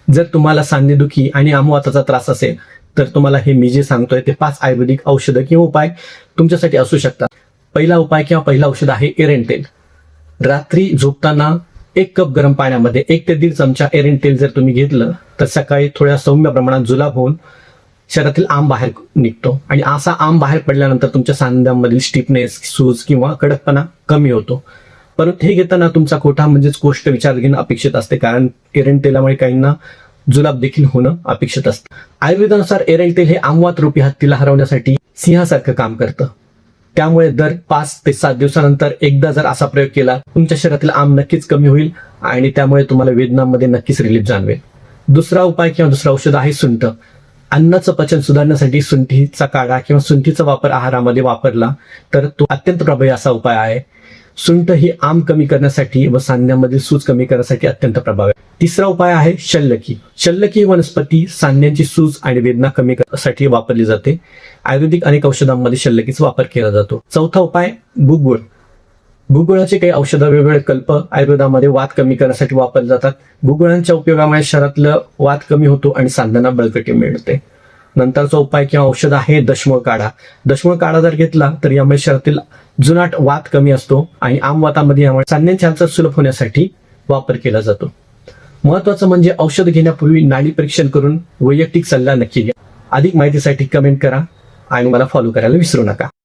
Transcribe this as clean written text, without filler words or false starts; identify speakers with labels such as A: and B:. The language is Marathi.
A: जर तुम्हाला सांधेदुखी आणि आमवाताचा त्रास असेल तर तुम्हाला हे मी जे सांगतोय ते 5 आयुर्वेदिक औषधं किंवा उपाय तुमच्यासाठी असू शकतात. पहिला उपाय किंवा पहिला औषध आहे एरंड तेल. रात्री झोपताना 1 कप गरम पाण्यामध्ये 1 ते 1.5 चमचा एरंड तेल जर तुम्ही घेतलं तर सकाळी थोड्या सौम्य प्रमाणात जुलाब होऊन शरीरातील आंब बाहेर निघतो आणि असा आंब बाहेर पडल्यानंतर तुमच्या सांध्यांमधील स्टिफनेस, सूज किंवा कडकपणा कमी होतो. परंतु हे घेताना तुमचा कोठा म्हणजेच कोष्ठ विचार घेणं अपेक्षित असते, कारण एरंड तेलामुळे काहींना जुलाब देखील होणं अपेक्षित असतं. आयुर्वेदानुसार एरंड तेल हे आमवात रूपी हत्तीला हरवण्यासाठी सिंहासारखं काम करतं. त्यामुळे दर 5 ते 7 दिवसानंतर एकदा जर असा प्रयोग केला तुमच्या शरीरातील आंब नक्कीच कमी होईल आणि त्यामुळे तुम्हाला वेदनांमध्ये नक्कीच रिलीफ जाणवेल. दुसरा उपाय किंवा दुसरा औषध आहे सुंठ. अन्नाचं पचन सुधारण्यासाठी सुंठीचा काढा किंवा सुंठीचा वापर आहारामध्ये वापरला तर तो अत्यंत प्रभावी असा उपाय आहे. सुंठ ही आंब कमी करण्यासाठी व सांध्यांमधील सूज कमी करण्यासाठी अत्यंत प्रभावी आहे. तिसरा उपाय आहे शल्यकी. शल्यकी ही वनस्पती सांध्यांची सूज आणि वेदना कमी करण्यासाठी वापरली जाते. आयुर्वेदिक अनेक औषधांमध्ये शल्यकीचा वापर केला जातो. चौथा उपाय गुगुळ. गुगुळाचे काही औषधं वेगवेगळे कल्प आयुर्वेदामध्ये वात कमी करण्यासाठी वापरले जातात. गुगुळांच्या उपयोगामुळे शरीरातलं वात कमी होतो आणि सांध्यांना बळकटी मिळते. नंतरचा उपाय किंवा औषध आहे दशमूळ काढा. दशमूळ काढा जर घेतला तर यामुळे शरीरातील जुनाट वात कमी असतो आणि आमवातामध्ये यामुळे सांध्यांची हालचाल सुलभ होण्यासाठी वापर केला जातो. महत्वाचं म्हणजे औषध घेण्यापूर्वी नाडी परीक्षण करून वैयक्तिक सल्ला नक्की घ्या. अधिक माहितीसाठी कमेंट करा आणि मला फॉलो करायला विसरू नका.